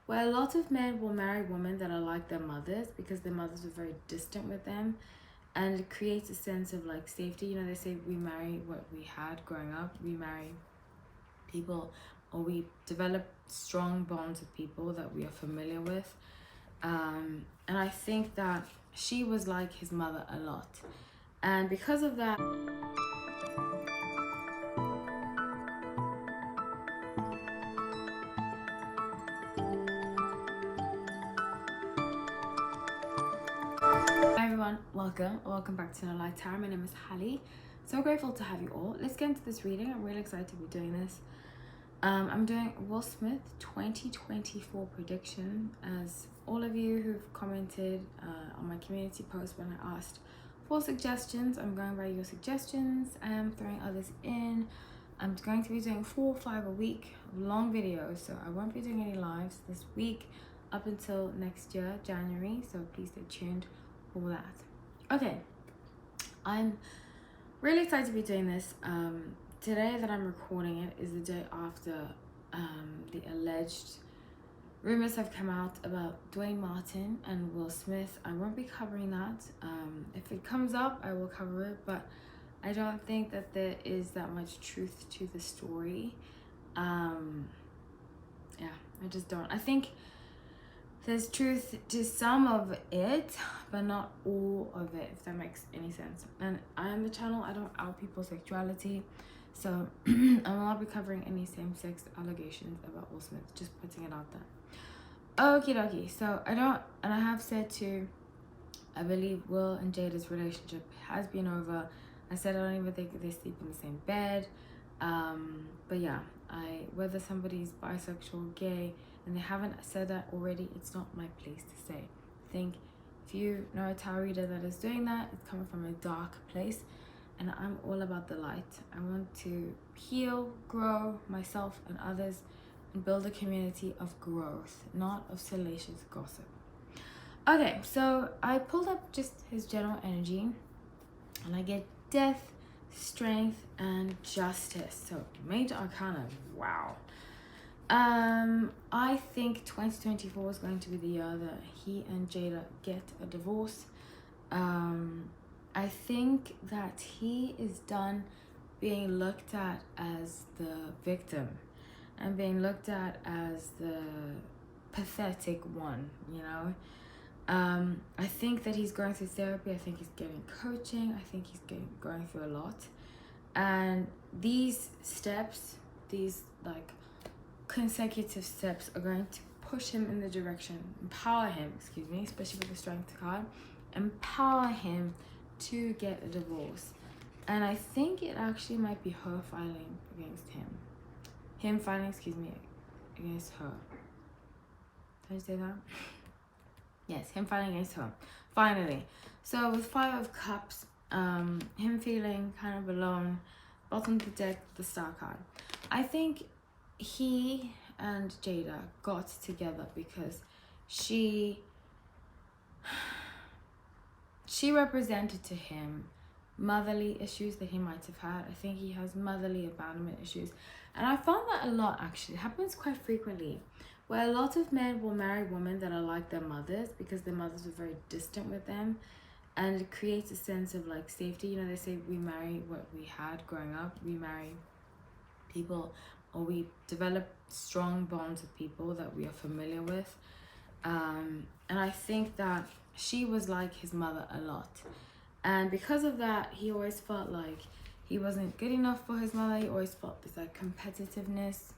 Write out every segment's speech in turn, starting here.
where a lot of men will marry women that are like their mothers because their mothers were very distant with them, and it creates a sense of like safety. You know, they say we marry what we had growing up. We marry people, or we develop strong bonds with people that we are familiar with. And I think that she was like his mother a lot. And because of that, hi everyone, welcome back to No Light Tower. My name is Hallie. So grateful to have you all. Let's get into this reading. I'm really excited to be doing this. I'm doing Will Smith 2024 prediction. As all of you who've commented on my community post when I asked for suggestions, I'm going by your suggestions. I am throwing others in. I'm going to be doing 4 or 5 a week, long videos, so I won't be doing any lives this week up until next year, January, so please stay tuned for that. Okay, I'm really excited to be doing this. Today that I'm recording it is the day after the alleged rumors have come out about Dwayne Martin and Will Smith. I won't be covering that. If it comes up, I will cover it, but I don't think that there is that much truth to the story. Yeah, I just don't. I think there's truth to some of it, but not all of it, if that makes any sense. And I am the channel, I don't out people's sexuality, so I will not be covering any same-sex allegations about Will Smith, just putting it out there. Okie dokie, so I have said too, I believe Will and Jada's relationship has been over. I said I don't even think they sleep in the same bed. But yeah, whether somebody's bisexual, gay, and they haven't said that already, it's not my place to say. I think if you know a tarot reader that is doing that, it's coming from a dark place, and I'm all about the light. I want to heal, grow myself and others, and build a community of growth, not of salacious gossip. Okay, so I pulled up just his general energy, and I get death, strength, and justice. So major arcana, wow. I think 2024 is going to be the year that he and Jada get a divorce. I think that he is done being looked at as the victim and being looked at as the pathetic one, you know. I think that he's going through therapy. I think he's getting coaching. I think he's going through a lot. And these steps, these like consecutive steps, are going to push him in the direction, empower him, especially with the strength card, empower him to get a divorce. And I think it actually might be her filing against him filing, against her. Did I say that? Yes, him fighting against her, finally. So with 5 of Cups, him feeling kind of alone, bottom of the deck, the Star card. I think he and Jada got together because she represented to him motherly issues that he might have had. I think he has motherly abandonment issues. And I found that a lot, actually. It happens quite frequently, where a lot of men will marry women that are like their mothers because their mothers were very distant with them, and it creates a sense of like safety. You know, they say we marry what we had growing up. We marry people, or we develop strong bonds with people that we are familiar with. And I think that she was like his mother a lot. And because of that, he always felt like he wasn't good enough for his mother. He always felt this like competitiveness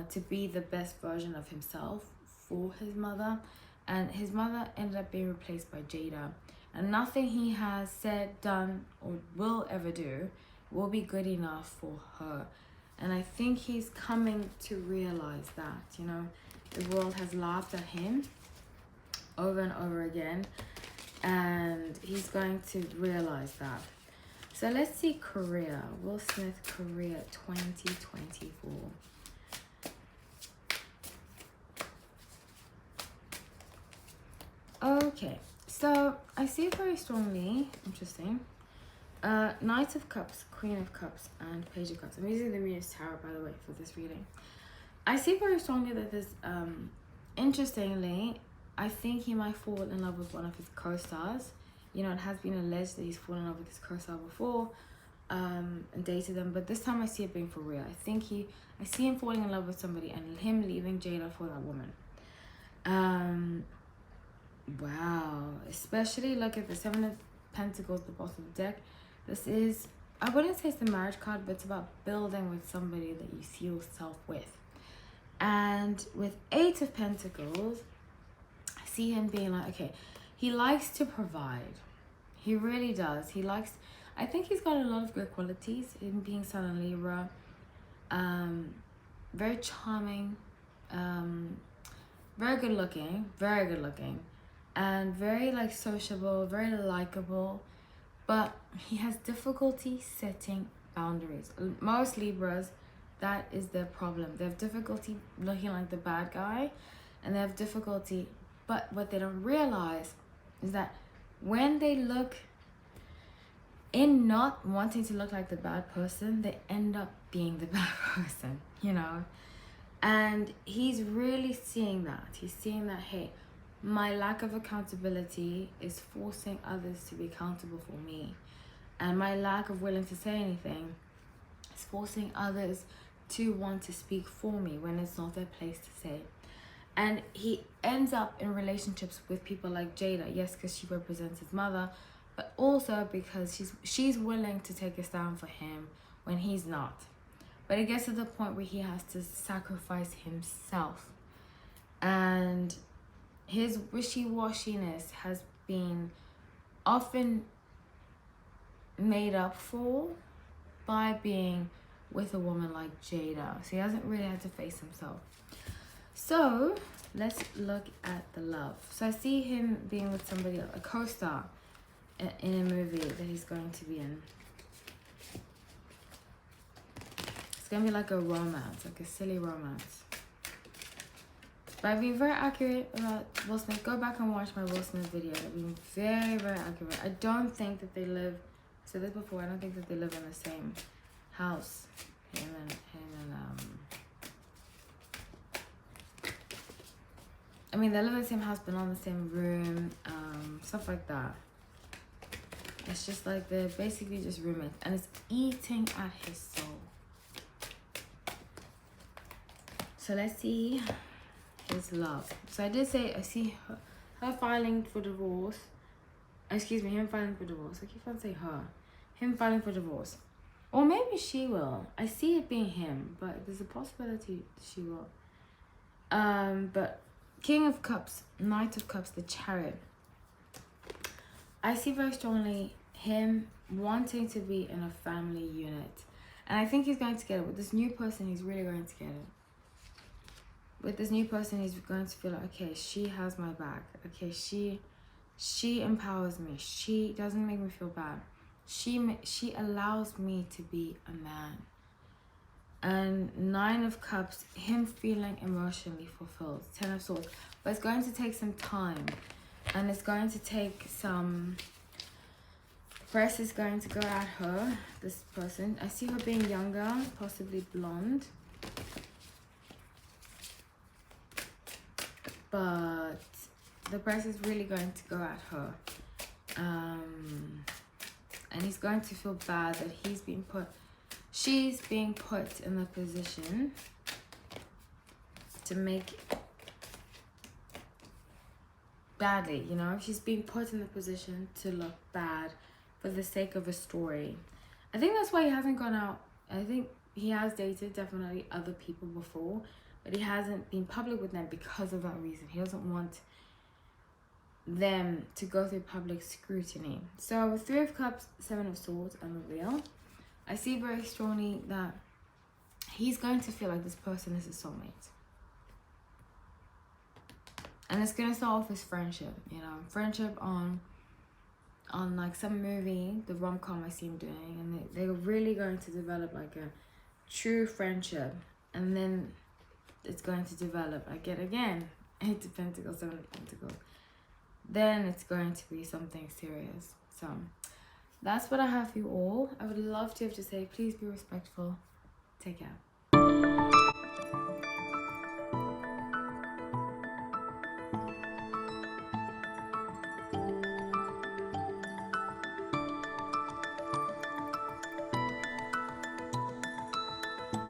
to be the best version of himself for his mother. And his mother ended up being replaced by Jada. And nothing he has said, done, or will ever do will be good enough for her. And I think he's coming to realize that, you know, the world has laughed at him over and over again, and he's going to realize that. So let's see career. Will Smith career 2024. Okay, so I see it very strongly. Interesting. Knight of Cups, Queen of Cups, and Page of Cups. I'm using the Muse Tarot, by the way, for this reading. I see very strongly that there's interestingly, I think he might fall in love with one of his co-stars. You know, it has been alleged that he's fallen in love with his co-star before, and dated them, but this time I see it being for real. I see him falling in love with somebody and him leaving Jada for that woman. Wow. Especially look at the Seven of Pentacles, the bottom of the deck. This is, I wouldn't say it's the marriage card, but it's about building with somebody that you see yourself with. And with Eight of Pentacles, I see him being like, okay, he likes to provide. He really does. I think he's got a lot of good qualities in being Sun and Libra. Very charming, very good looking, and very like sociable, very likable, but he has difficulty setting boundaries. Most Libras, that is their problem. They have difficulty looking like the bad guy, and they have difficulty, but what they don't realize is that when they look in not wanting to look like the bad person, they end up being the bad person, you know. And he's really seeing that. He's seeing that, hey, my lack of accountability is forcing others to be accountable for me, and my lack of willing to say anything is forcing others to want to speak for me when it's not their place to say. And he ends up in relationships with people like Jada, yes, because she represents his mother, but also because she's willing to take a stand for him when he's not. But it gets to the point where he has to sacrifice himself. And his wishy-washiness has been often made up for by being with a woman like Jada. So he hasn't really had to face himself. So let's look at the love. So I see him being with somebody, a co-star in a movie that he's going to be in. It's going to be like a romance, like a silly romance. But I've been very accurate about Will Smith. Go back and watch my Will Smith video. I've been very, very accurate. I don't think that they live, I said this before, I don't think that they live in the same house. Him and I mean, they live in the same house, but not in the same room, stuff like that. It's just like they're basically just roommates, and it's eating at his soul. So let's see his love. So I did say I see her filing for divorce. Excuse me, him filing for divorce. I keep on saying her. Him filing for divorce. Or maybe she will. I see it being him, but there's a possibility she will. But King of Cups, Knight of Cups, the Chariot. I see very strongly him wanting to be in a family unit. And I think he's going to get it. With this new person, he's really going to get it. With this new person, he's going to feel like, okay, she has my back. Okay, she empowers me. She doesn't make me feel bad. She allows me to be a man. And Nine of Cups, him feeling emotionally fulfilled. Ten of Swords. But it's going to take some time. And it's going to take some... Press is going to go at her, this person. I see her being younger, possibly blonde. But the press is really going to go at her. And he's going to feel bad that she's being put in the position to make badly, you know? She's being put in the position to look bad for the sake of a story. I think that's why he hasn't gone out. I think he has dated definitely other people before, but he hasn't been public with them because of that reason. He doesn't want them to go through public scrutiny. So with Three of Cups, Seven of Swords, and the Wheel, I see very strongly that he's going to feel like this person is his soulmate. And it's going to start off as friendship, you know, friendship on like some movie, the rom-com I see him doing, and they're really going to develop like a true friendship, and then it's going to develop, I get again, Eight of Pentacles, Seven of Pentacles, then it's going to be something serious. So that's what I have for you all. I would love to have to say, please be respectful. Take care.